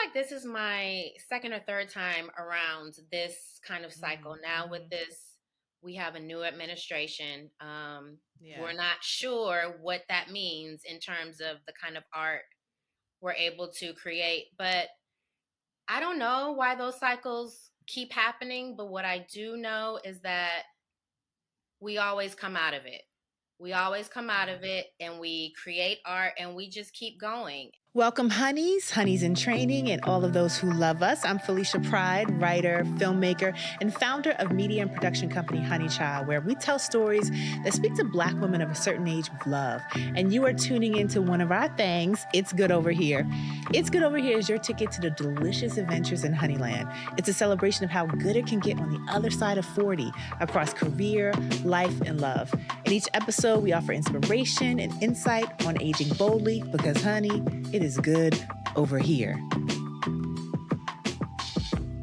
like this is my second or third time around this kind of cycle. Now with Mm-hmm. this, we have a new administration. Yeah. We're not sure what that means in terms of the kind of art we're able to create, but I don't know why those cycles keep happening. But what I do know is that we always come out of it. We always come out Yeah. of it and we create art and we just keep going. Welcome, honeys in training, and all of those who love us. I'm Felicia Pride, writer, filmmaker, and founder of media and production company CHILE, where we tell stories that speak to Black women of a certain age with love. And you are tuning into one of our things, It's Good Over Here. It's Good Over Here is your ticket to the delicious adventures in Honeyland. It's a celebration of how good it can get on the other side of 40 across career, life, and love. In each episode, we offer inspiration and insight on aging boldly because, honey, it is good over here.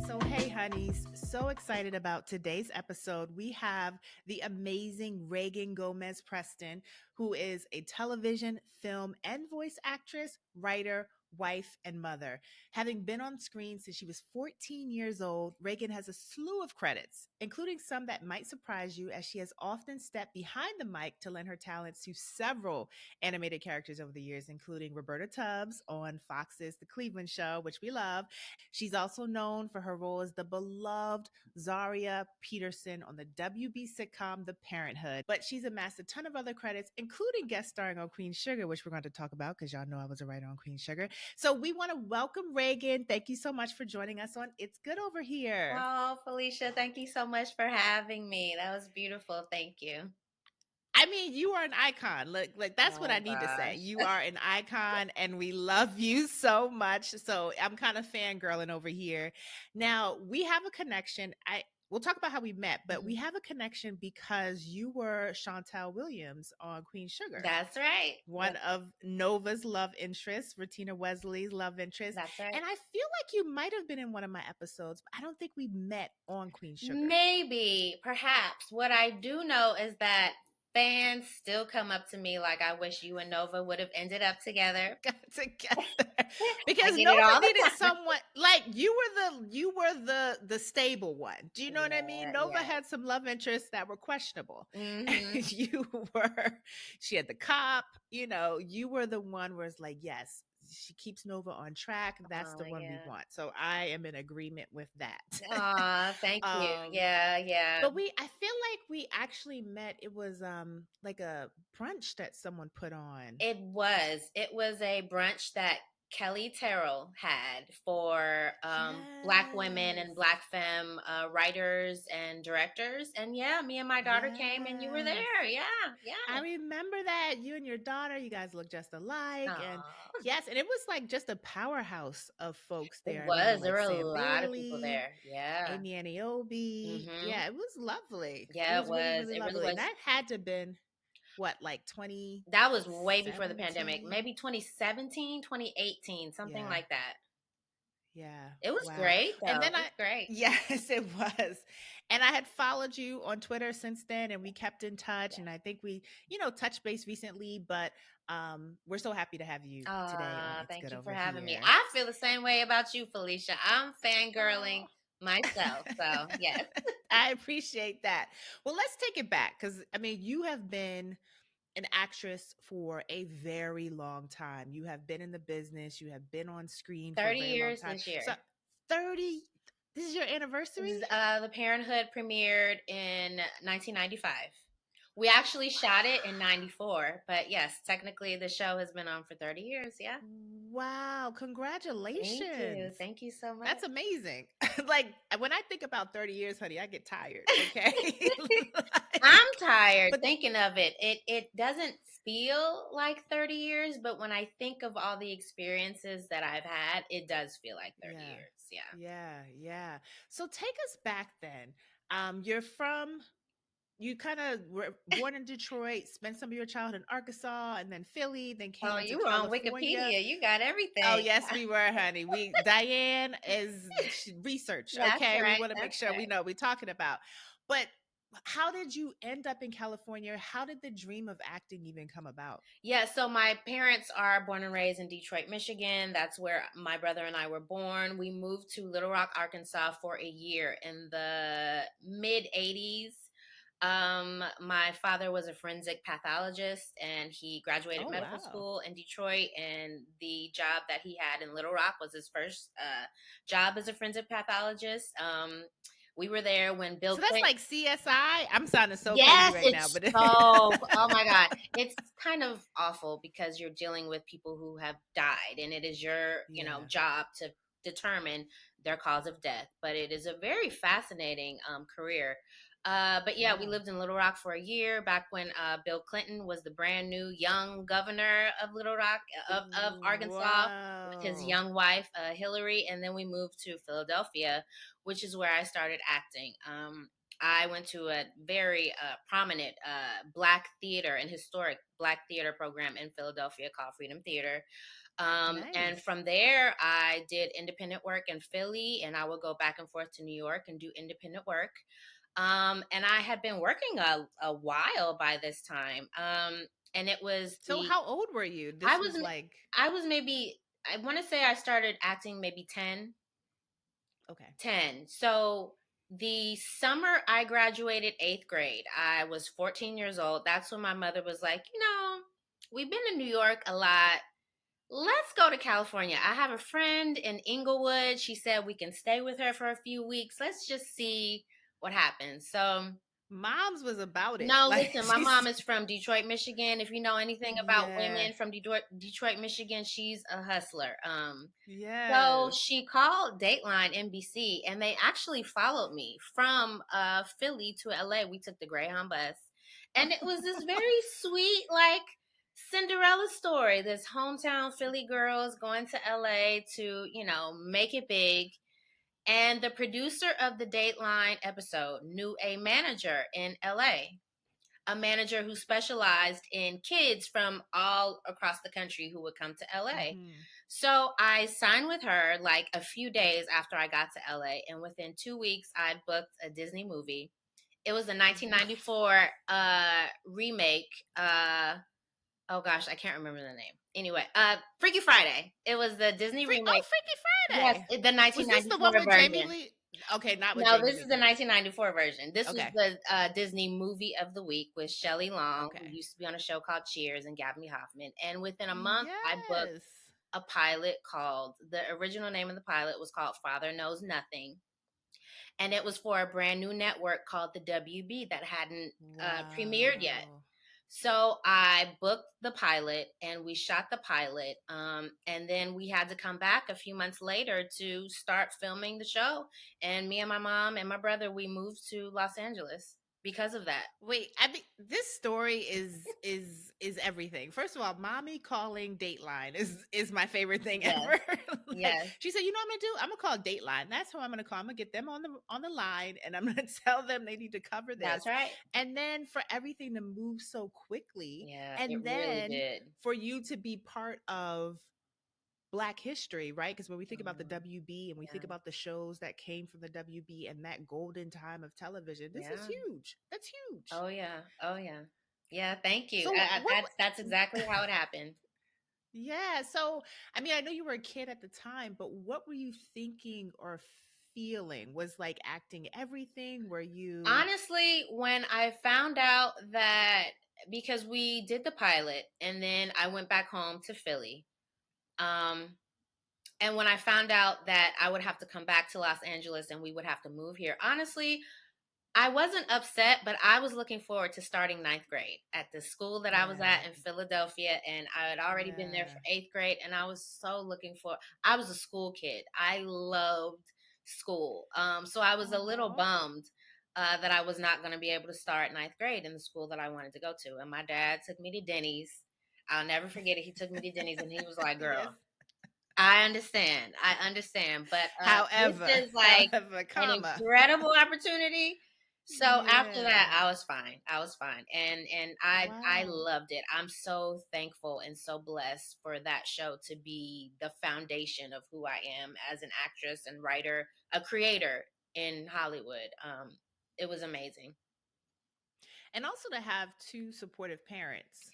So, hey, honeys, so excited about today's episode. We have the amazing Reagan Gomez Preston, who is a television, film, and voice actress, writer, wife, and mother. Having been on screen since she was 14 years old, Reagan has a slew of credits, including some that might surprise you, as she has often stepped behind the mic to lend her talents to several animated characters over the years, including Roberta Tubbs on Fox's The Cleveland Show, which we love. She's also known for her role as the beloved Zaria Peterson on the WB sitcom The Parenthood. But she's amassed a ton of other credits, including guest starring on Queen Sugar, which we're going to talk about because y'all know I was a writer on Queen Sugar. So we want to welcome Reagan. Thank you so much for joining us on It's Good Over Here. Oh, Felicia, thank you so much for having me. That was beautiful. Thank you. I mean, you are an icon. Like that's what I Oh need to say. gosh. You are an icon and we love you so much. So I'm kind of fangirling over here. Now, we have a connection. We'll talk about how we met, but we have a connection because you were Chantel Williams on Queen Sugar, That's right. one of Nova's love interests, Retina Wesley's love interest. That's right. And I feel like you might have been in one of my episodes, but I don't think we met on Queen Sugar. Maybe, perhaps. What I do know is that fans still come up to me like, I wish you and Nova would have ended up together. Got together I because get it Nova all the needed time. someone like you were the stable one. Do you know what I mean? Yeah, Nova yeah. had some love interests that were questionable. Mm-hmm. You were, she had the cop, you were the one where it's like, yes, she keeps Nova on track. That's Oh, the one we yeah. want. So I am in agreement with that. Aw, thank you. um Yeah, yeah. but I feel like we actually met. It was like a brunch that someone put on. It was. It was a brunch that Kelly Terrell had for Black women and Yes. Black femme writers and directors. And yeah, me and my daughter came and you were Yes. there. Yeah, I yeah. remember that you and your daughter, you guys look just alike. And Aw. yes, and it was like just a powerhouse of folks It there. I remember was. There like were a Sam lot of people Bailey, there. Yeah. Amy Aniobi. Mm-hmm. Yeah, it was lovely. It Yeah, it was really, was. really It really lovely. And was. that had to have been what, like That was way before the pandemic. 2017? Maybe 2017, 2018, something Yeah. like that. Yeah. It was Wow. great, And though. then It was great. yes, it was. And I had followed you on Twitter since then and we kept in touch. Yeah. And I think we, touched base recently, but we're so happy to have you today on It's Thank Good you for Over having me. Here. I feel the same way about you, Felicia. I'm Oh. fangirling myself. So, yes. I appreciate that. Well, let's take it back because I mean, you have been an actress for a very long time. You have been in the business, you have been on screen for a 30 very long years time. this So year. 30, this is your anniversary? The Parenthood premiered in 1995. We actually shot it in 94, but yes, technically the show has been on for 30 years. Yeah. Wow, Thank you. congratulations. Thank you so much. That's amazing. Like when I think about 30 years, honey, I get tired, okay? I'm Like, tired but thinking of it. It doesn't feel like 30 years, but when I think of all the experiences that I've had, it does feel like 30 yeah. years. Yeah. Yeah. So take us back then. You're from you kind of were born in Detroit, spent some of your childhood in Arkansas and then Philly, then Oh, came to you were on California. Wikipedia. You got Oh, everything. yes, we were, honey. Diane is research, That's okay? We right. want to make That's sure we right. know what we're talking about. But How did you end up in California? How did the dream of acting even come about? Yeah, so my parents are born and raised in Detroit, Michigan. That's where my brother and I were born. We moved to Little Rock, Arkansas for a year in the mid 80s. My father was a forensic pathologist and he graduated Oh, medical wow. school in Detroit. And the job that he had in Little Rock was his first job as a forensic pathologist. We were there when Bill So that's Clinton. like CSI. I'm sounding so crazy Yes, right now, it's but so, oh my God. It's kind of awful because you're dealing with people who have died and it is your, yeah. job to determine their cause of death. But it is a very fascinating career. But yeah, we Wow. lived in Little Rock for a year back when Bill Clinton was the brand new young governor of Little Rock, of Arkansas, with his Wow. young wife, Hillary. And then we moved to Philadelphia, which is where I started acting. I went to a very prominent Black theater and historic Black theater program in Philadelphia called Freedom Theater. And Nice. from there, I did independent work in Philly, and I would go back and forth to New York and do independent work. And I had been working a while by this time. And it was So how old were you? I This was, was like I was maybe, I want to say I started acting maybe 10. okay. 10. So the summer I graduated 8th grade, I was 14 years old. That's when my mother was like, we've been to New York a lot. Let's go to California. I have a friend in Inglewood. She said we can stay with her for a few weeks. Let's just see what happens. So, Mom's was about it. no, Like listen, my she's mom is from Detroit, Michigan. If you know anything about yeah. women from Detroit, Michigan, she's a hustler. So Yes. she called Dateline NBC and they actually followed me from Philly to LA. We took the Greyhound bus. And it was this very sweet, like Cinderella story. This hometown Philly girls going to LA to, make it big. And the producer of the Dateline episode knew a manager in LA, a manager who specialized in kids from all across the country who would come to LA. Mhm. So I signed with her like a few days after I got to LA, and within 2 weeks, I booked a Disney movie. It was a Wow. 1994 remake. Oh gosh, I can't remember the name. Anyway, Freaky Friday. It was the Disney remake. Freaky Yes, Friday. the Was this the one 1994 with Jamie version. Lee? Okay, not with No, Jamie this Lee is the Curtis. 1994 version. This was Okay. the Disney movie of the week with Shelley Long, who Okay. used to be on a show called Cheers, and Gaby Hoffman. And within a month, I booked Yes. a pilot called, the original name of the pilot was called Father Knows Nothing. And it was for a brand new network called the WB that hadn't premiered yet. Wow. So I booked the pilot and we shot the pilot. And then we had to come back a few months later to start filming the show. And me and my mom and my brother, we moved to Los Angeles because of that. Wait, I mean this story is everything. First of all, mommy calling Dateline is my favorite thing Yes, ever. Like yes, she said, you know what I'm gonna do? I'm gonna call Dateline. That's who I'm gonna call. I'm gonna get them on the line and I'm gonna tell them they need to cover this. that's right. And then for everything to move so quickly, Yeah, it and really then did. for you to be part of Black history, right? Because when we think about the Mhm. WB and we think Yeah, about the shows that came from the WB and that golden time of television, this is yeah. huge. That's huge. Oh yeah, oh yeah, yeah. Thank you. So what That's exactly how it happened. yeah, so I mean, I know you were a kid at the time, but what were you thinking or feeling? Was like acting everything? Were you Honestly, when I found out that, because we did the pilot and then I went back home to Philly. Um and when I found out that I would have to come back to Los Angeles and we would have to move here, honestly, I wasn't upset, but I was looking forward to starting ninth grade at the school that I was yeah, at in Philadelphia. And I had already been there yeah. for 8th grade. And I was so looking for, I was a school kid. I loved school. So I was a little Oh. bummed that I was not going to be able to start ninth grade in the school that I wanted to go to. And my dad took me to Denny's. I'll never forget it. He took me to Denny's and he was like, Yes. girl, I understand. I understand. But this However, is like however, an comma. incredible opportunity. So after that, Yeah. I was fine. I was fine. And I Wow. loved it. I'm so thankful and so blessed for that show to be the foundation of who I am as an actress and writer, a creator in Hollywood. It was amazing. And also to have two supportive parents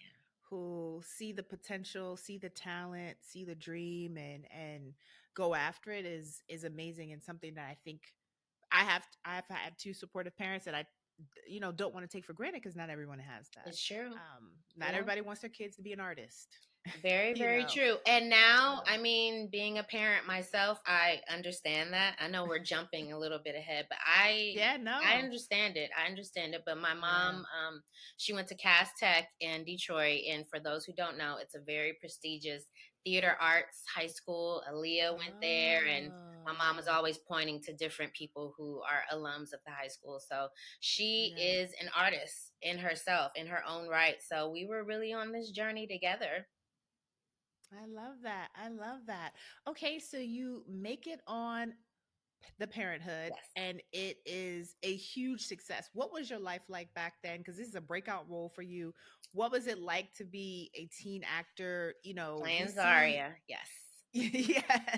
who see the potential, see the talent, see the dream, and go after it is amazing, and something that I think I've had two supportive parents that I don't want to take for granted, because not everyone has that. It's true. Not Yeah. everybody wants their kids to be an artist. Very, you very know. true. And now, So I mean, being a parent myself, I understand that. I know we're jumping a little bit ahead, but yeah, I no. understand it. I understand it. But my Yeah. mom, she went to Cass Tech in Detroit, and for those who don't know, it's a very prestigious theater arts high school. Aaliyah went there, and my mom was Oh. always pointing to different people who are alums of the high school. So she Yeah. is an artist in herself, in her own right. So we were really on this journey together. I love that. I love that. Okay, so you make it on the Parenthood, Yes. and it is a huge success. What was your life like back then? Because this is a breakout role for you. What was it like to be a teen actor? We Playing see. Zarya, yes. Yes.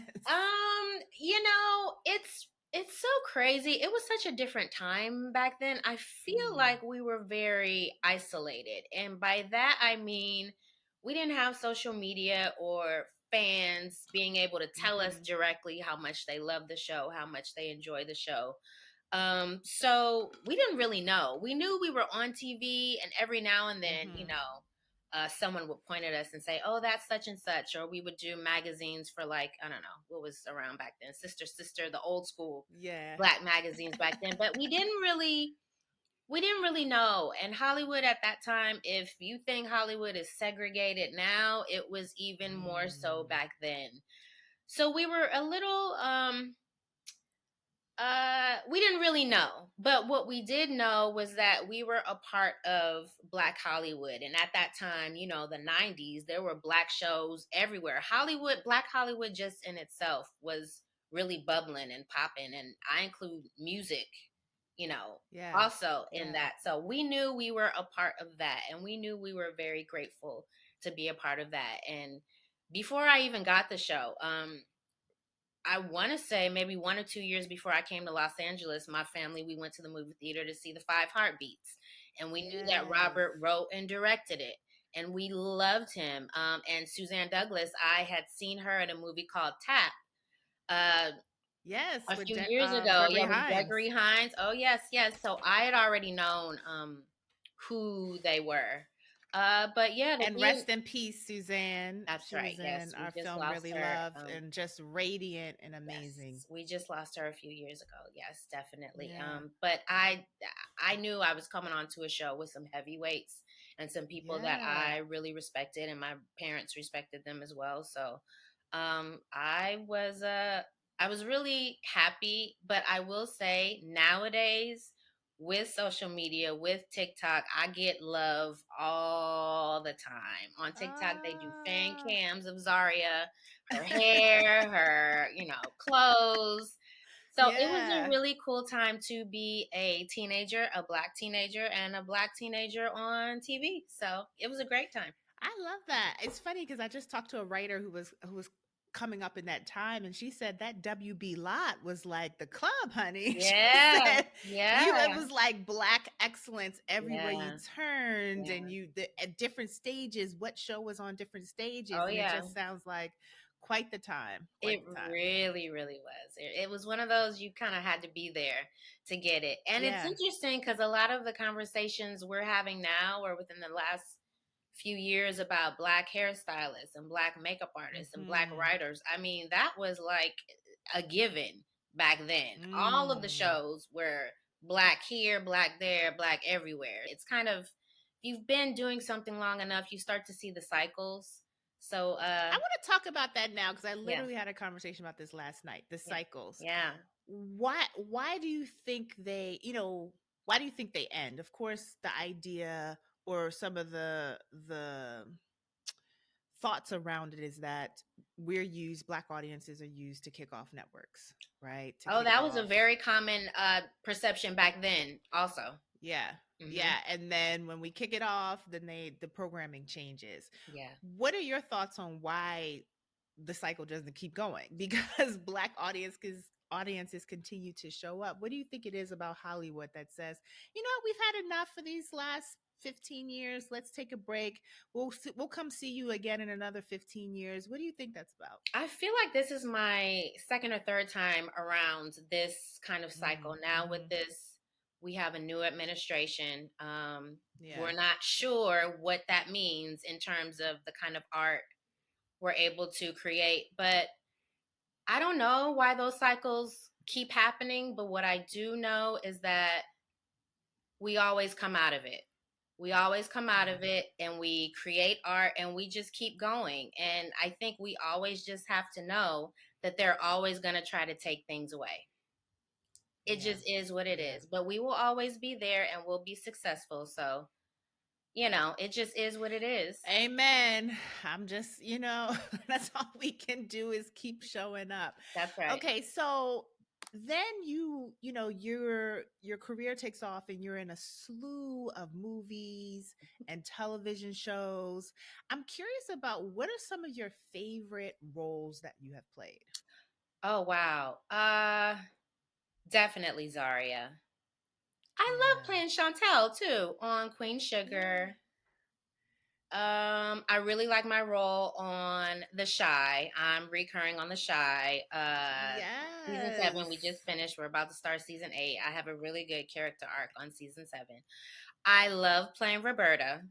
It's so crazy. It was such a different time back then. I feel Mm, like we were very isolated. And by that I mean we didn't have social media or fans being able to tell us mm-hmm, directly how much they love the show, how much they enjoy the show. So we didn't really know. We knew we were on TV, and every now and then, mm-hmm. someone would point at us and say, "Oh, that's such and such," or we would do magazines for, like, I don't know what was around back then, Sister Sister, the old school Yeah. black magazines back then. But we didn't really know. And Hollywood at that time, if you think Hollywood is segregated now, it was even more so Mm, back then. So we were a little we didn't really know, but what we did know was that we were a part of Black Hollywood, and at that time, the '90s, there were Black shows everywhere. Black Hollywood, just in itself, was really bubbling and popping, and I include music, you know, yeah. also in Yeah. that. So we knew we were a part of that, and we knew we were very grateful to be a part of that. And before I even got the show, I want to say maybe 1 or 2 years before I came to Los Angeles, my family, we went to the movie theater to see the Five Heartbeats. And we knew that Yes. Robert wrote and directed it. And we loved him. And Suzanne Douglas, I had seen her in a movie called Tap uh, Yes. a With few years ago. Gregory Yeah, with Hines. Gregory Hines. Oh, yes, yes. So I had already known who they were. But yeah, to And be. rest in peace, Suzanne. That's She right. was Yes, in we our just film lost Really her. Love, and just radiant and amazing. Yes, we just lost her a few years ago. Yes, definitely. Yeah. But I knew I was coming onto a show with some heavyweights and some people that Yeah. I really respected, and my parents respected them as well. So, I was really happy. But I will say nowadays, with social media, with TikTok, I get love all the time. On TikTok, they do fan Ah. cams of Zaria, her hair, her, clothes. So it was a Yeah. really cool time to be a teenager, a black teenager, and a black teenager on TV. So it was a great time. I love that. It's funny because I just talked to a writer who was coming up in that time, and she said that WB lot was like the club, honey. She Yeah, said it yeah, was like black excellence everywhere you yeah, turned, and yeah. at different stages, what show was on different stages, Oh, and it yeah. just sounds like quite the time. Quite It the time. really, really was. It was one of those you kind of had to be there to get it. And it's Yeah. interesting because a lot of the conversations we're having now or within the last few years about black hairstylists and black makeup artists and black Hmm. writers, I mean, that was like a given back then. All of the Mm. shows were black here, black there, black everywhere. It's kind of, if you've been doing something long enough, you start to see the cycles. So, I want to talk about that now because I yeah. literally had a conversation about this last night. The Yeah. cycles. Yeah. Why do you think why do you think they end? Of course, the idea or some of the thoughts around it is that black audiences are used to kick off networks, right? To Oh, kick that was a off. very common perception back then, also. Yeah. Hmm. Yeah, and then when we kick it off, then the programming changes. Yeah. What are your thoughts on why the cycle doesn't keep going? Because black audiences audiences continue to show up? What do you think it is about Hollywood that says, you know, we've had enough for these last 15 years. Let's take a break. We'll come see you again in another 15 years. What do you think that's about? I feel like this is my second or third time around this kind of cycle. Now, with Mm-hmm. this, we have a new administration. Yeah. We're not sure what that means in terms of the kind of art we're able to create, but I don't know why those cycles keep happening. But what I do know is that we always come out of it. We always come out Yeah. of it and we create art and we just keep going. And I think we always just have to know that they're always going to try to take things away. It Yeah. just is what it Yeah. is. But we will always be there and we'll be successful. So, it just is what it is. Amen. I'm just, that's all we can do is keep showing up. That's right. Okay, so then your career takes off and you're in a slew of movies and television shows. I'm curious about what are some of your favorite roles that you have played? Oh, wow. Definitely Zaria. I love Yeah. playing Chantel too on Queen Yeah. Sugar. I really like my role on The Shy. I'm recurring on The Shy. Season Yes. 7, we just finished. We're about to start season 8. I have a really good character arc on season 7. I love playing Roberta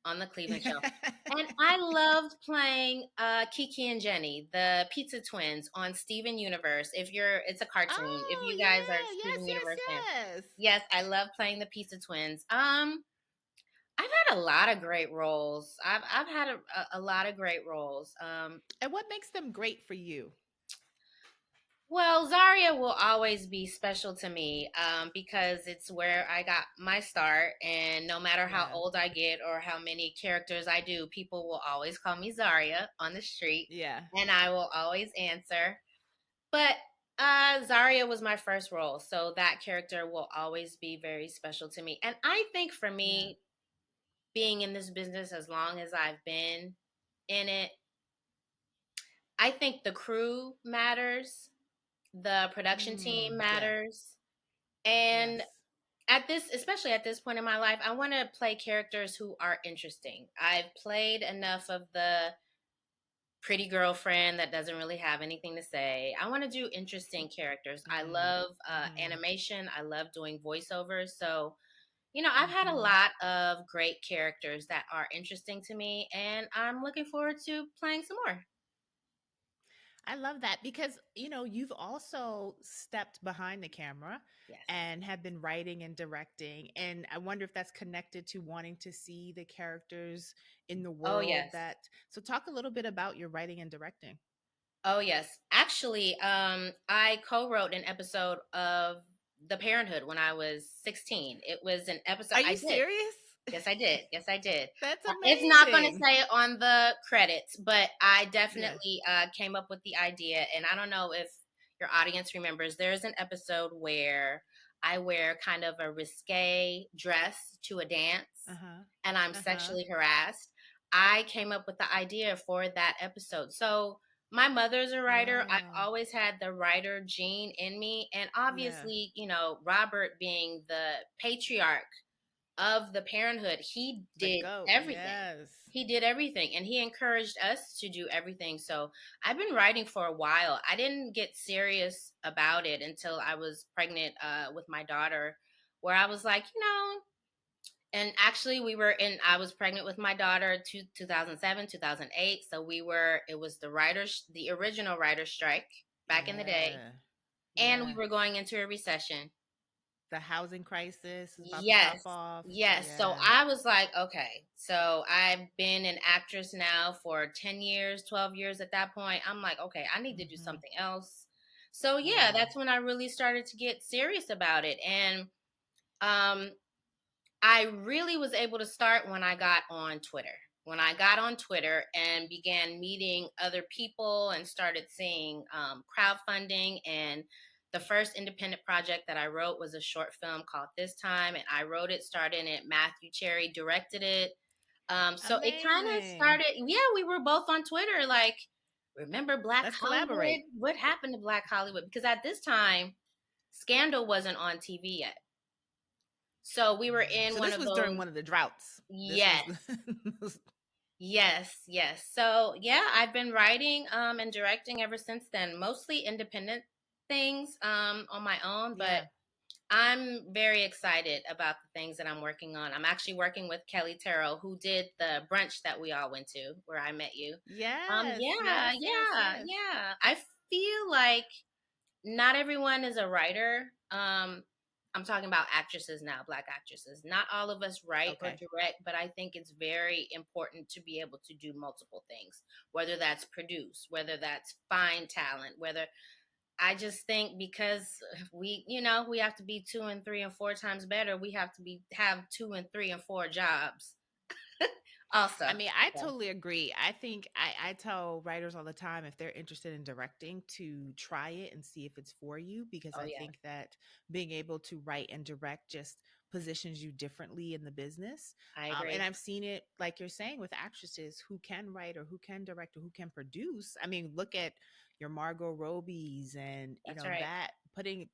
on the Cleveland show. And I loved playing Kiki and Jenny, the pizza twins on Steven Universe. It's a cartoon. If Oh, you guys are yeah. Yes, Steven Universe fans. yes, yes. Yes, I love playing the pizza twins. I've had a lot of great roles. I've had a lot of great roles. And what makes them great for you? Well, Zaria will always be special to me because it's where I got my start, and no matter how Yeah. old I get or how many characters I do, people will always call me Zaria on the street, Yeah. and I will always answer. But Zaria was my first role, so that character will always be very special to me. And I think for Yeah. me, being in this business as long as I've been in it, I think the crew matters, the production team Yeah. matters. And Yes. especially at this point in my life, I want to play characters who are interesting. I've played enough of the pretty girlfriend that doesn't really have anything to say. I want to do interesting characters. I Mm. love Mhm. animation, I love doing voiceovers. So, I've had a Mhm. lot of great characters that are interesting to me, and I'm looking forward to playing some more. I love that because, you've also stepped behind the camera Yes. and have been writing and directing. And I wonder if that's connected to wanting to see the characters in the Oh, world yes. that. So, talk a little bit about your writing and directing. Oh, yes. Actually, I co-wrote an episode of The Parenthood when I was 16. It was an episode Are I you did. serious? Yes, I did. Yes, I did. That's It's not going to amazing. say it on the credits, but I Yeah. definitely came up with the idea. And I don't know if your audience remembers, there's an episode where I wear kind of a risque dress to a dance Uh huh. and I'm Uh huh. sexually harassed. I came up with the idea for that episode. So, my mother's a writer. I've Wow. always had the writer gene in me. And Yeah. obviously, Robert being the patriarch of the parenthood, he The did goat. everything. Yes. He did everything and he encouraged us to do everything. So I've been writing for a while. I didn't get serious about it until I was pregnant with my daughter, where I was like, and actually I was pregnant with my daughter 2007, 2008. So it was the original writer strike back in the day. Yeah. And we Yeah. were going into a recession. The housing crisis is about to pop Yes. off. Yes. So Yeah. I was like, okay. So I've been an actress now for 10 years, 12 years at that point. I'm like, okay, I need to do Mm-hmm. something else. So yeah, Yeah. that's when I really started to get serious about it. And um I really was able to start when I got on Twitter. When I got on Twitter and began meeting other people and started seeing crowdfunding, and the first independent project that I wrote was a short film called This Time, and I wrote it, starred in it. Matthew Cherry directed it. So it kind of Amazing. started. Yeah, we were both on Twitter, like remember Black Let's Hollywood? collaborate. What happened to Black Hollywood? Because at this time, Scandal wasn't on TV yet. So we were in So one this of was during those. one of the droughts. This was Yes, the yes, yes. So yeah, I've been writing and directing ever since then, mostly independent things on my own, but yeah. I'm very excited about the things that I'm working on. I'm actually working with Kelly Terrell, who did the brunch that we all went to, where I met you. Yes, Yeah, yes, yes, yeah, yes. yeah. I feel like not everyone is a writer. I'm talking about actresses now, Black actresses. Not all of us write or Okay. direct, but I think it's very important to be able to do multiple things, whether that's produce, whether that's find talent, whether I just think because we have to be 2 and 3 and 4 times better. We have to have 2 and 3 and 4 jobs also. I mean, I So, totally agree. I think I tell writers all the time if they're interested in directing to try it and see if it's for you, because oh I yeah, think that being able to write and direct just positions you differently in the business. I And agree. I've seen it, like you're saying, with actresses who can write or who can direct or who can produce. I mean, look at your Margot Robbie's, and That's right. that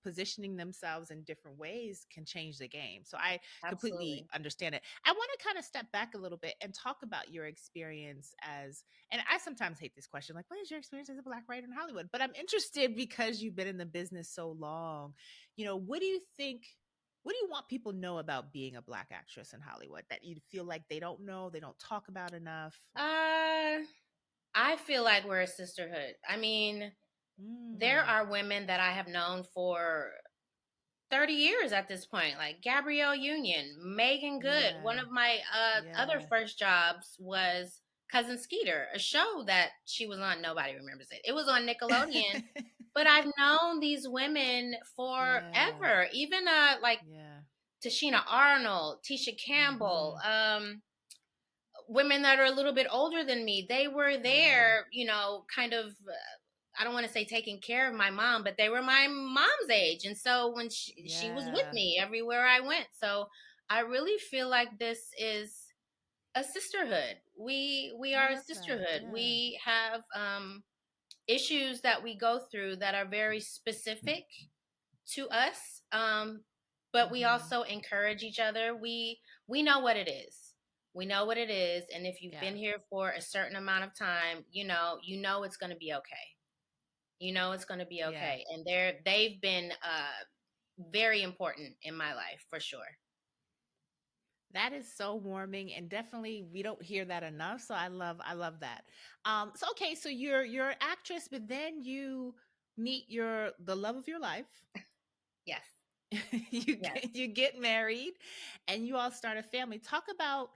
positioning themselves in different ways can change the game. So I completely Absolutely. understand it. I want to kind of step back a little bit and talk about your experience as, and I sometimes hate this question, like, what is your experience as a Black writer in Hollywood? But I'm interested because you've been in the business so long. What do you think? What do you want people to know about being a Black actress in Hollywood that you feel like they don't know, they don't talk about enough? Uh, I feel like we're a sisterhood. I mean, there Mm, are women that I have known for 30 years at this point, like Gabrielle Union, Megan Good. One yeah, of my other yeah. first jobs was Cousin Skeeter, a show that she was on. Nobody remembers it. It was on Nickelodeon, but I've known these women yeah, forever. Even like yeah. Tashina Arnold, Tisha Campbell, Mm-hmm. women that are a little bit older than me. They were Yeah, there, kind of I don't want to say taking care of my mom, but they were my mom's age. And so when she was with yeah. me everywhere I went. So I really feel like this is a sisterhood. We I are a love that. sisterhood. Yeah, We have issues that we go through that are very specific to us. But we mm-hmm. also encourage each other. We know what it is. We know what it is. And if you've Yeah, been here for a certain amount of time, you know it's gonna be okay. You know it's going to be yeah. okay. And they've been very important in my life for sure. That is so warming, and definitely we don't hear that enough. So I love that. So okay, so you're an actress, but then you meet the love of your life. Yes. Yes. You get married, and you all start a family. Talk about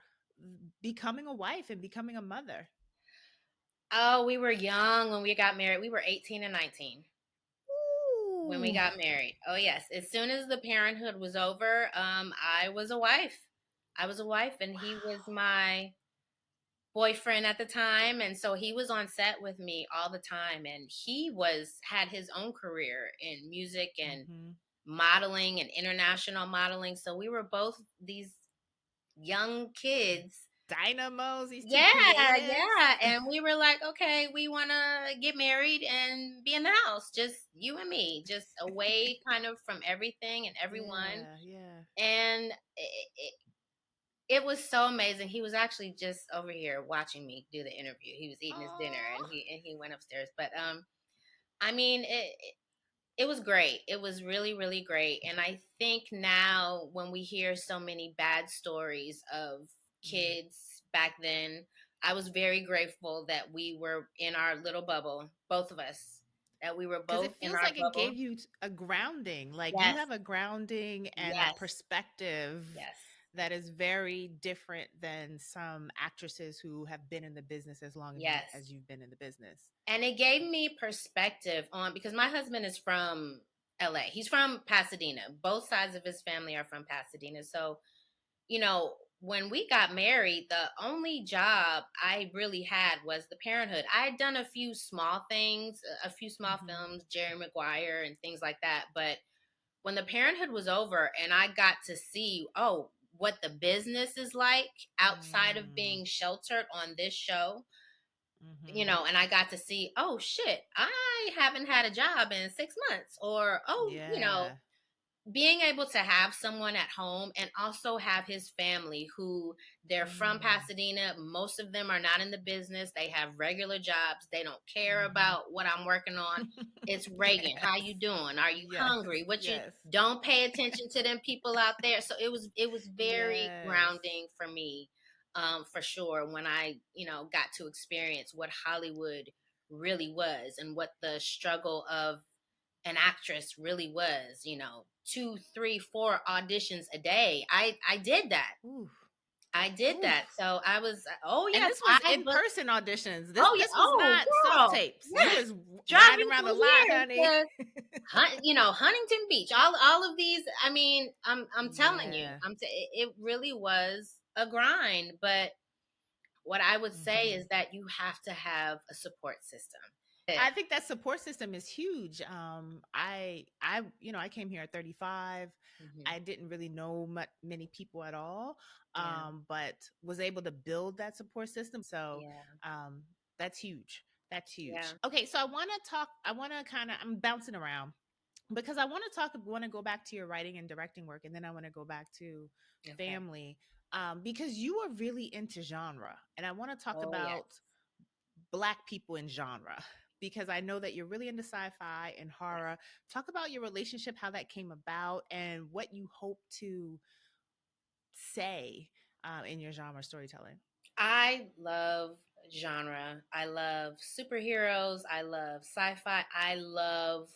becoming a wife and becoming a mother. Oh, we were young when we got married. We were 18 and 19 when we Ooh. got married. Oh yes, as soon as the parenthood was over, I was a wife. I was a wife, and he was Wow. my boyfriend at the time, and so he was on set with me all the time, and he was had his own career in music and Mm-hmm. modeling and international modeling. So we were both these young kids. Dynamos, these two Yeah, creatives. yeah. And we were like, okay, we want to get married and be in the house, just you and me, just away kind of from everything and everyone. Yeah, yeah. And it was so amazing. He was actually just over here watching me do the interview. He was eating his dinner Oh. and he went upstairs. But I mean, it was great. It was really, really great. And I think now when we hear so many bad stories of Mm. kids back then, I was very grateful that we were in our little bubble, both of us, that we were Because both it in feels our like it bubble. gave you a grounding. Like you Yes, have a grounding and a yes, perspective yes, that is very different than some actresses who have been in the business as long as yes. you've been in the business. And it gave me perspective on because my husband is from LA. He's from Pasadena. Both sides of his family are from Pasadena. So when we got married, the only job I really had was the parenthood. I had done a few small things, a few small Hmm. films, Jerry Maguire and things like that. But when the parenthood was over and I got to see, oh, what the business is like outside of Mm, being sheltered on this show, Mm-hmm. and I got to see, oh shit, I haven't had a job in 6 months, or oh, Yeah. being able to have someone at home and also have his family who they're from Mm. Pasadena. Most of them are not in the business. They have regular jobs. They don't care Mm-hmm. about what I'm working on. It's Reagan. How Yes. you doing? Are you Yes. hungry? What you Yes. don't pay attention to them people out there. So it was very Yes. grounding for me, for sure, when I, got to experience what Hollywood really was and what the struggle of an actress really was, 2, 3, 4 auditions a day. I did that. Ooh. I did Ooh. that. So I was, oh And yes, this was I booked. in-person auditions. This Oh yeah, this was oh not self girl, tapes. You yeah. was Drive riding me around the through lot, here honey. to Huntington Beach. All of these. I mean, I'm telling you, Yeah. it really was a grind. But what I would say Hmm. is that you have to have a support system. I think that support system is huge. I came here at 35. Hmm. I didn't really know many people at all, Yeah, but was able to build that support system. So yeah, um, that's huge. That's yeah. huge. Okay, so I want to talk. I want to kind of. I'm bouncing around because I want to talk. Want to go back to your writing and directing work, and then I want to go back to Okay. family, because you are really into genre, and I want to talk Oh yeah. about Black people in genre because I know that you're really into sci-fi and horror. Talk about your relationship, how that came about, and what you hope to say in your genre storytelling. I love genre. I love superheroes. I love sci-fi. I love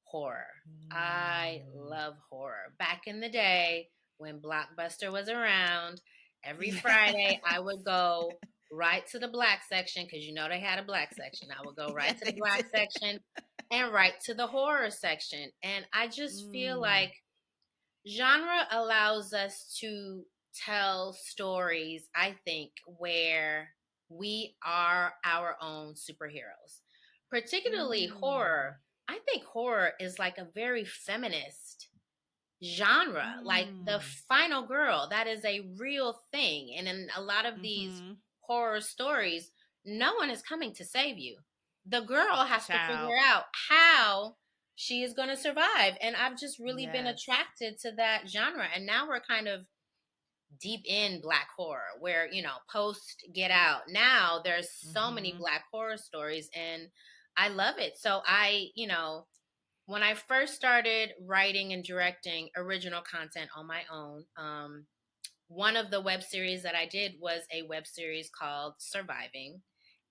horror. I Mm. love horror. Back in the day when Blockbuster was around, every Yes. Friday I would go right to the black section because they had a black section. I would go right Yes, to the they black did. section and right to the horror section. And I just feel Mm. like genre allows us to tell stories, I think, where we are our own superheroes. Particularly Mm. horror. I think horror is like a very feminist genre. Like the Mm. final girl, that is a real thing. And in a lot of these Mm-hmm. horror stories, no one is coming to save you. The girl has to Child. figure out how she is going to survive. And I've just really been Yes. attracted to that genre. And now we're kind of deep in black horror where, post Get Out. Now there's so many Mm-hmm. black horror stories and I love it. So when I first started writing and directing original content on my own, one of the web series that I did was a web series called Surviving.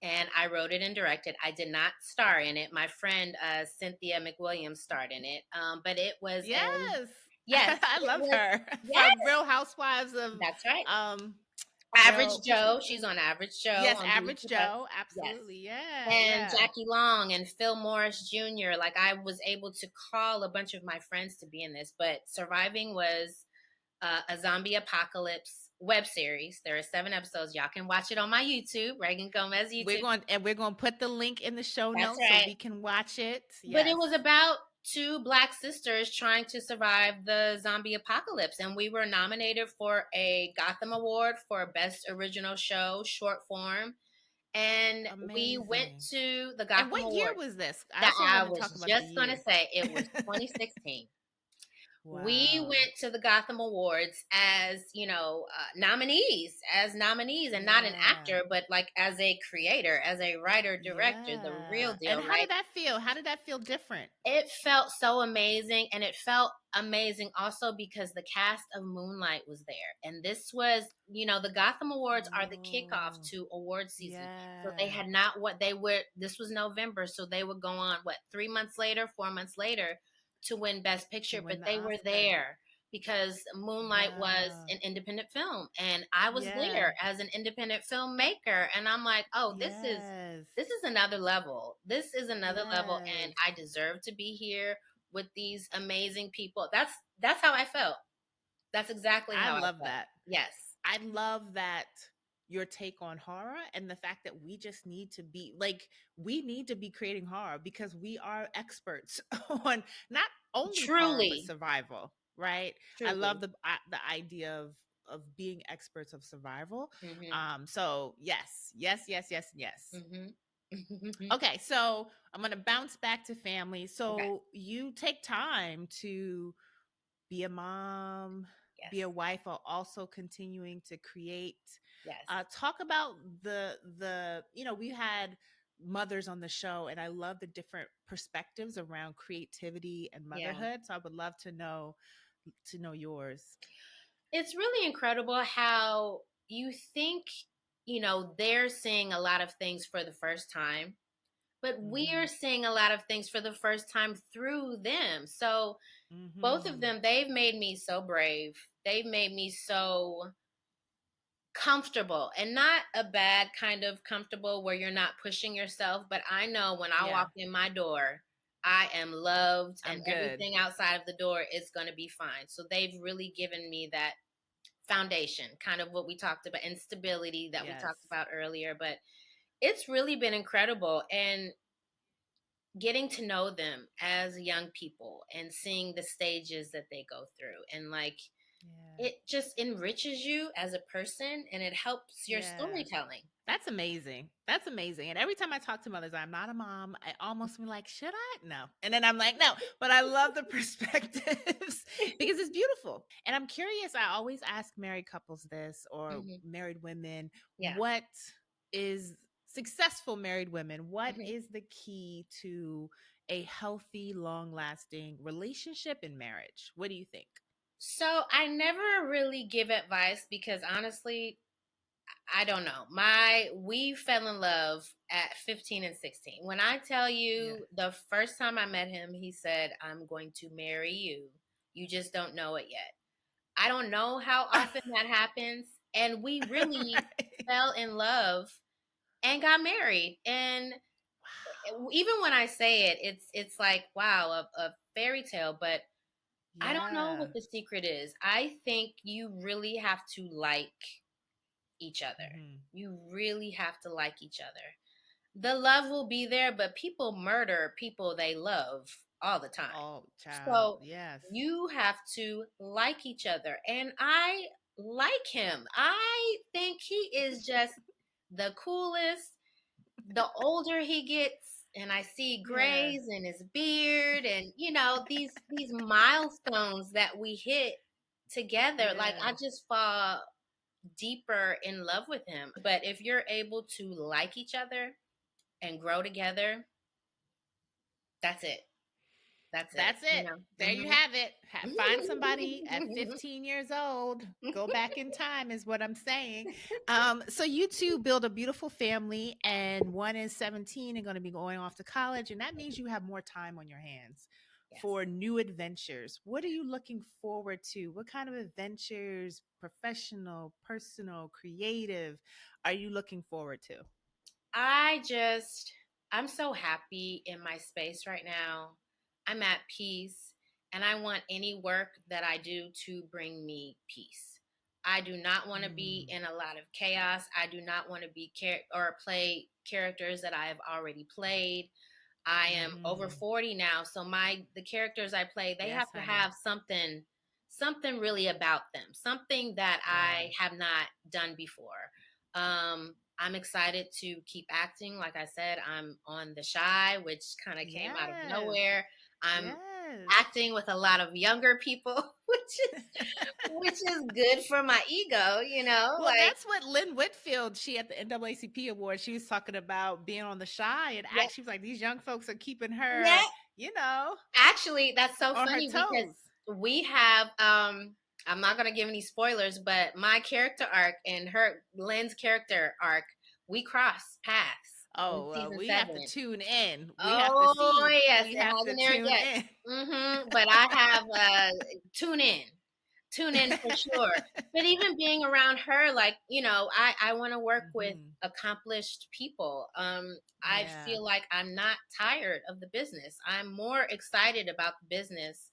And I wrote it and directed. I did not star in it. My friend Cynthia McWilliams starred in it. But it was Yes. yes, I it love was, her yes, from Real Housewives of that's right. um Average Real which Joe. She's on Average Joe yes, on Beauty Average for Us. Joe. Yes. Absolutely. Yeah, And yeah. Jackie Long and Phil Morris Jr. Like I was able to call a bunch of my friends to be in this, but Surviving was a zombie apocalypse web series. There are 7 episodes. Y'all can watch it on my YouTube, Reagan Gomez YouTube. We're going to put the link in the show That's notes so right. we can watch it. But it Yes. was about two black sisters trying to survive the zombie apocalypse, and we were nominated for a Gotham Award for Best Original Show Short Form. And we went Amazing. to the And Gotham what year Awards. was this? I That also I want to talk was about the just gonna year. say it was 2016. We Wow. went to the Gotham Awards as nominees, and not an Yeah. actor, but like as a creator, as a writer director, the real Yeah. And deal, how right? did that feel? How did that feel different? It felt so amazing, and it felt amazing also because the cast of Moonlight was there. And this was, the Gotham Awards are the kickoff Oh, to award season. So they yeah. had not what they were this was November, so they would go on 3 months later, 4 months later to win Best To Picture, but win the they were Oscar. there because Moonlight was Wow. an independent film and I was Yeah. there as an independent filmmaker, and I'm like, "Oh, Yes. this is another level. This is another level, and Yes. I deserve to be here with these amazing people." That's how I felt. That's exactly I how I love felt. that. Yes. I love that your take on horror and the fact that we just need to be like we need to be creating horror because we are experts on not only horror but Truly, survival, right? I love truly. the idea of of being experts of survival. Mhm. So yes, yes, yes, yes, yes. Mhm. Okay, so I'm going to bounce back to family. Okay. So you take time to be a mom, be a Yes. wife, while also continuing to create. Yes. Talk about we had mothers on the show, and I love the different perspectives around creativity and Yeah. motherhood. So I would love to know yours. It's really incredible how you think, they're seeing a lot of things for the first time, but we're Mm-hmm. seeing a lot of things for the first time through them. So both of Mm-hmm. them, they've made me so brave. They've made me so comfortable, and not a bad kind of comfortable where you're not pushing yourself. But I know when I Yeah, walk in my door, I am loved and I'm good. everything outside of the door is going to be fine. So they've really given me that foundation, kind of what we talked about, and stability that we Yes. talked about earlier. But it's really been incredible. And getting to know them as young people and seeing the stages that they go through, and like, Yeah. it just enriches you as a person and it helps your Yeah. storytelling. That's amazing. That's amazing. And every time I talk to mothers, I'm not a mom. I almost be like, should I? No. And then I'm like, no. But I love the perspectives because it's beautiful. And I'm curious. I always ask married couples this, or Hmm. married women, Yeah. what is successful married women? What Hmm. is the key to a healthy, long lasting relationship and marriage? What do you think? So I never really give advice because honestly, I don't know. We fell in love at 15 and 16. When I tell Yeah. you the first time I met him, he said, "I'm going to marry you. You just don't know it yet." I don't know how often that happens. And we really Right. fell in love and got married. And Wow. even when I say it, it's like, wow, a fairy tale. But I don't know Yeah. what the secret is. I think you really have to like each other. Hmm. You really have to like each other. The love will be there, but people murder people they love all the time. Oh, child. So Yes. you have to like each other. And I like him. I think he is just the coolest. The older he gets, and I see Yeah. grays in his beard, and these milestones that we hit together, like, I Yeah. just fall deeper in love with him. But if you're able to like each other and grow together, that's it. That's it. That's it. There you Mhm. have it. Find somebody at 15 years old. Go back in time is what I'm saying. So you two build a beautiful family, and one is 17 and going to be going off to college, and that means you have more time on your hands Yes. for new adventures. What are you looking forward to? What kind of adventures, professional, personal, creative, are you looking forward to? I'm so happy in my space right now. I'm at peace, and I want any work that I do to bring me peace. I do not want to be Mm, in a lot of chaos. I do not want to be or play characters that I have already played. I am over mm-hmm. 40 now, so the characters I play, they Yes, have to honey. have something really about them, something that Yeah. I have not done before. I'm excited to keep acting. Like I said, I'm on The Shy, which kind of came out of Yes. nowhere. I'm Yes. acting with a lot of younger people, which is good for my ego, Well, like, that's what Lynn Whitfield, she at the NAACP award, she was talking about being on The Shy, and yeah, actually was like, these young folks are keeping yeah. her, you know, Actually, that's so on her funny because toes. we have I'm not going to give any spoilers, but my character arc and her Lynn's character arc, we cross paths in Oh, well, season we have 7. to tune in. We have to Oh, see. yes, We it have to hasn't aired tune yet. in. But I have tune in. Tune in for sure. But even being around her, like, I want to work with Hmm. accomplished people. I Yeah. feel like I'm not tired of the business. I'm more excited about the business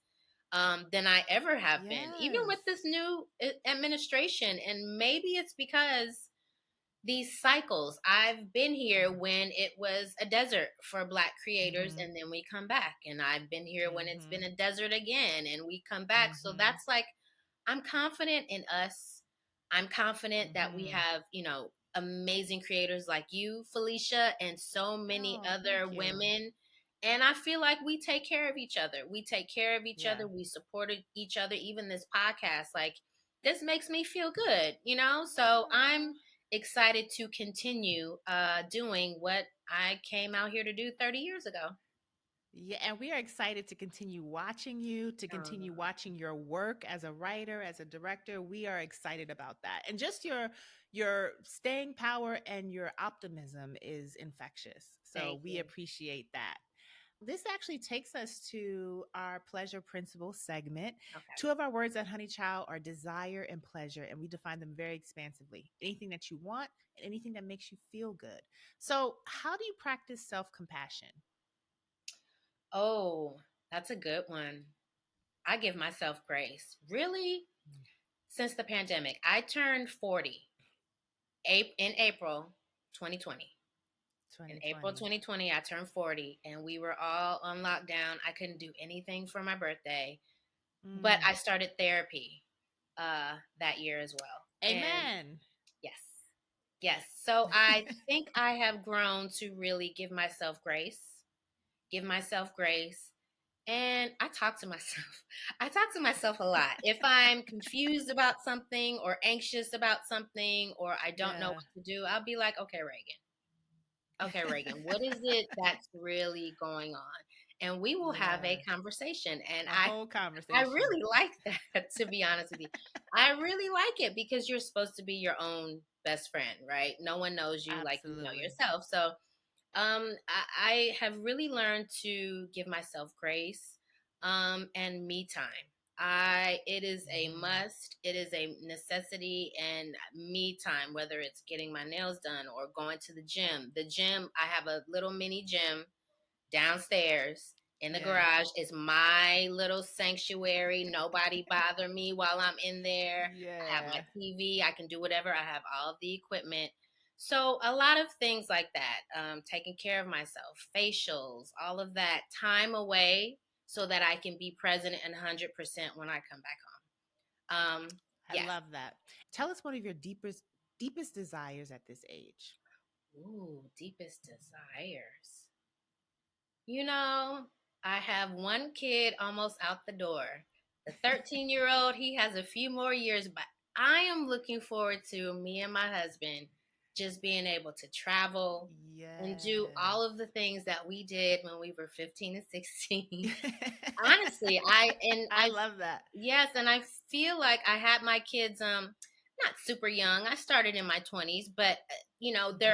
than I ever have been, even Yes. with this new administration. And maybe it's because these cycles. I've been here when it was a desert for Black creators, Hmm. and then we come back. And I've been here when it's Hmm. been a desert again, and we come back. So Hmm. that's like, I'm confident in us. I'm confident that we Mm-hmm. have, amazing creators like you, Felicia, and so many Oh, other thank you. women. And I feel like we take care of each other. We take care of each Yeah. other. We supported each other. Even this podcast, like, this makes me feel good. So Aw. I'm excited to continue doing what I came out here to do 30 years ago. Yeah, and we are excited to continue watching you, to continue Um, watching your work as a writer, as a director. We are excited about that. And just your staying power and your optimism is infectious. So Thank we you. appreciate that. This actually takes us to our pleasure principle segment. Okay. Two of our words at Honey Child are desire and pleasure, and we define them very expansively. Anything that you want and anything that makes you feel good. So, how do you practice self compassion? Oh, that's a good one. I give myself grace. Really? Since the pandemic, I turned 40 in April 2020. In April 2020. 2020, I turned 40 and we were all on lockdown. I couldn't do anything for my birthday, but Mm. I started therapy that year as well. And Amen. yes, yes. So I think I have grown to really give myself grace. And I talk to myself. I talk to myself a lot. If I'm confused about something or anxious about something or I don't know Yeah. what to do, I'll be like, okay, Reagan. Okay, Reagan, what is it that's really going on? And we will have a Yeah. conversation. And A I whole I conversation. really like that, to be honest with you. I really like it because you're supposed to be your own best friend, right? No one knows you like you know Absolutely. yourself. So I have really learned to give myself grace and me time. It is a Mm. must. It is a necessity and me time, whether it's getting my nails done or going to the gym. The gym, I have a little mini gym downstairs in the Yeah. garage is my little sanctuary. Nobody bother me while I'm in there. I have my Yeah. TV. I can do whatever. I have all of the equipment. So a lot of things like that, taking care of myself, facials, all of that, time away so that I can be present and 100% when I come back home. I Yes. love that. Tell us one of your deepest desires at this age. Ooh, deepest desires. You know, I have one kid almost out the door. The 13-year-old, he has a few more years, but I am looking forward to me and my husband just being able to travel and do Yes. all of the things that we did when we were 15 and 16. Honestly, I and I I love that. yes, and I feel like I had my kids not super young. I started in my 20s, but Hmm.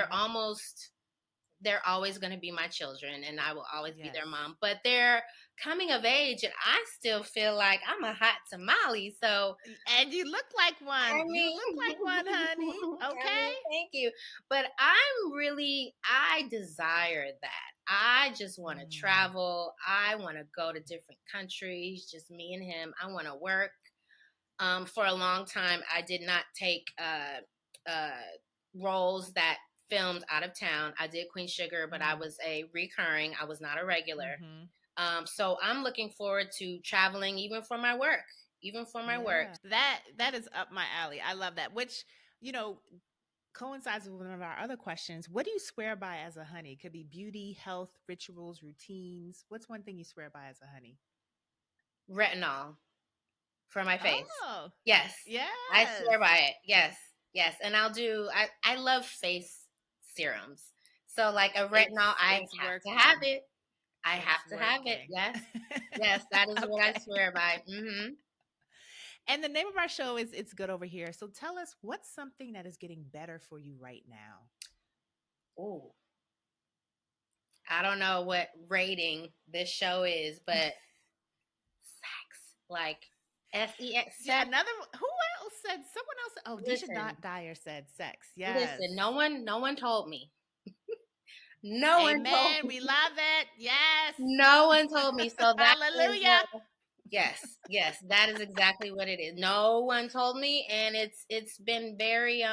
they're always going to be my children and I will always be Yes. their mom, but they're coming of age and I still feel like I'm a hot tamale. So, And you look like one. I You mean, look like one, honey. Okay. thank you. But I desire that. I just want to Mm. travel. I want to go to different countries, just me and him. I want to work. For a long time, I did not take roles that filmed out of town. I did Queen Sugar, but I Mm. was a recurring. I was not a regular. Hmm. So I'm looking forward to traveling, even for my work. Even for my work. Yeah. That is up my alley. I love that. Which, you know, coincides with one of our other questions. What do you swear by as a honey? It could be beauty, health, rituals, routines. What's one thing you swear by as a honey? Retinol for my face. Oh, Yes, I yes. swear by it. Yes, yes, and I love face serums. So like a retinol, I It's have to have working. it. I It's have to have it. working. Yes. Yes, that is what I Okay. swear by. Hmm. And the name of our show is It's Good Over Here. So tell us what's something that is getting better for you right now? Ooh, I don't know what rating this show is, but sex, like sex. Yeah, another who else said someone else? Oh, Disha Listen, Dyer said sex. Yes. listen. No one told me. No one told Amen. me. We love it. Yes. No one told me. So that is Hallelujah. yes, yes. That is exactly what it is. No one told me, and it's been very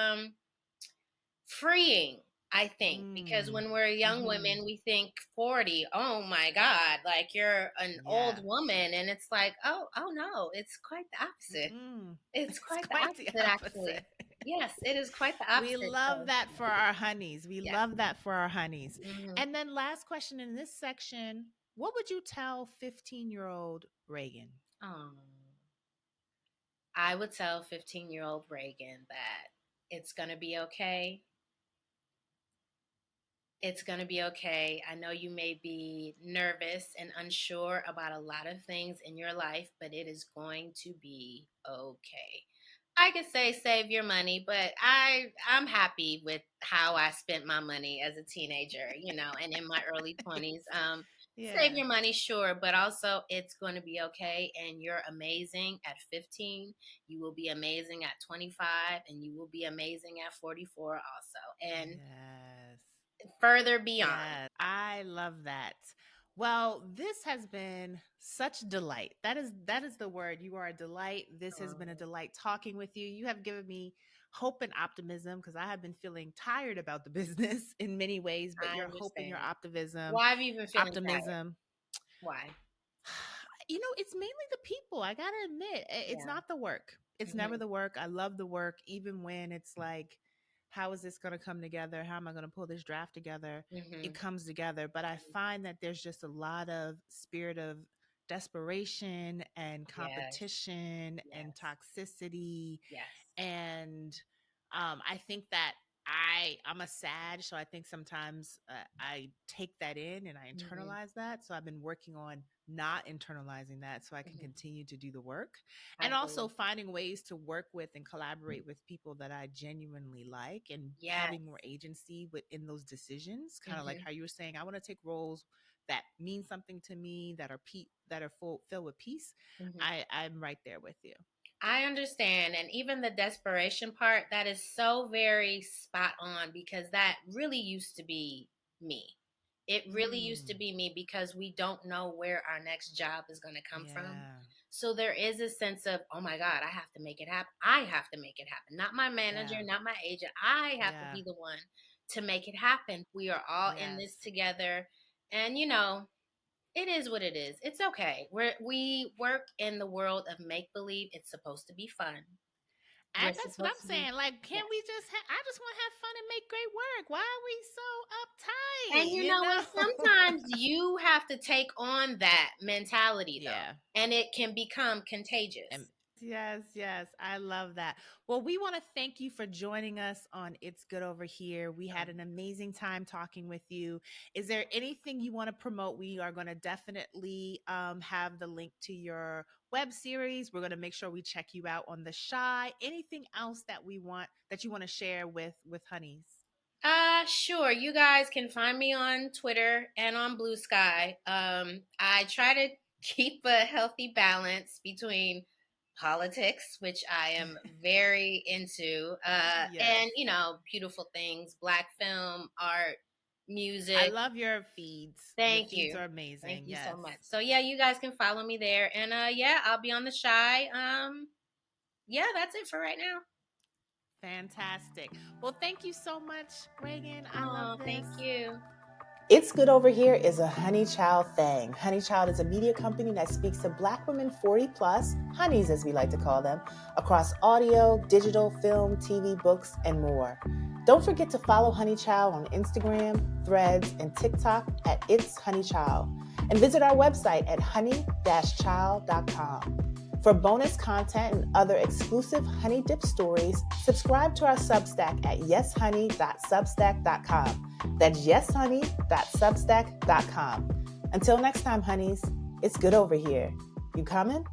freeing, I think, because Mm. when we're young Mm-hmm. women, we think 40, oh my God, like you're an old Yeah. woman. And it's like, oh no, it's quite the opposite. Mm-mm. It's It's quite the quite the opposite, opposite. actually. Yes, it is quite the We opposite. love So, that for our honeys. We yes. love that for our honeys. Hmm. And then, last question in this section, what would you tell 15-year-old Reagan? Um, I would tell 15-year-old Reagan that it's going to be okay. It's going to be okay. I know you may be nervous and unsure about a lot of things in your life, but it is going to be okay. I could say save your money, but I'm happy with how I spent my money as a teenager, and in my early 20s. Save Yeah. your money, sure, but also it's going to be okay, and you're amazing at 15. You will be amazing at 25, and you will be amazing at 44 also. And Yes. further beyond. Yes. I love that. Well, this has been such delight. That is the word. You are a delight. This has been a Um, delight talking with you. You have given me hope and optimism because I have been feeling tired about the business in many ways, but I your hope and your understand. optimism, Why have you been feeling tired? optimism. Why? It's mainly the people. I got to admit, it's Yeah. not the work. It's never Hmm. the work. I love the work, even when it's like, how is this going to come together? How am I going to pull this draft together? It Hmm. comes together. But I find that there's just a lot of spirit of desperation and Yes. competition and Yes. toxicity, Yes. and I think that I'm a Sag, so I think sometimes I take that in and I Hmm. internalize that. So I've been working on not internalizing that so I can Hmm. continue to do the work, I and also agree. finding ways to work with and collaborate with people that I genuinely like, and Yes. having more agency within those decisions. Kind of like Hmm. how you were saying, I want to take roles that mean something to me, that are filled with peace. Hmm. I'm right there with you. I understand. And even the desperation part, that is so very spot on because that really used to be me. It really used to Mm, be me because we don't know where our next job is going to come from. yeah, So there is a sense of, oh my God, I have to make it happen. I have to make it happen. Not my manager, yeah, not my agent. I have to yeah, be the one to make it happen. We are all in yes. this together. And, it is what it is. It's okay. We work in the world of make believe. It's supposed to be fun. And We're that's what supposed I'm to be, saying. Like, yeah. can't we just I just want to have fun and make great work. Why are we so And uptight, you you know what? know? Sometimes you have to take on that mentality though, Yeah. and it can become And contagious. yes, yes. I love that. Well, we want to thank you for joining us on It's Good Over Here. We had an amazing time talking with you. Is there anything you want to promote? We are going to definitely have the link to your web series. We're going to make sure we check you out on the Shy. Anything else that you want to share with Honeys? Sure. You guys can find me on Twitter and on Blue Sky. I try to keep a healthy balance between politics, which I am very into, Yes. and beautiful things, black film, art, I music. love your feeds. Your Thank feeds you. are Thank amazing. you so Yes. much. So yeah, you guys can follow me there. And yeah, I'll be on the Shy. Yeah, that's it for right now. Fantastic. Well, thank you so much, Reagan. I love Oh, this. thank you. It's Good Over Here is a Honey Child thing. Honey Child is a media company that speaks to Black women 40 plus, honeys as we like to call them, across audio, digital, film, TV, books, and more. Don't forget to follow Honey Child on Instagram, Threads, and TikTok at It's Honey Child. And visit our website at honey-child.com. For bonus content and other exclusive Honey Dip stories, subscribe to our Substack at yeshoney.substack.com. That's yeshoney.substack.com. Until next time, honeys, it's good over here. You coming?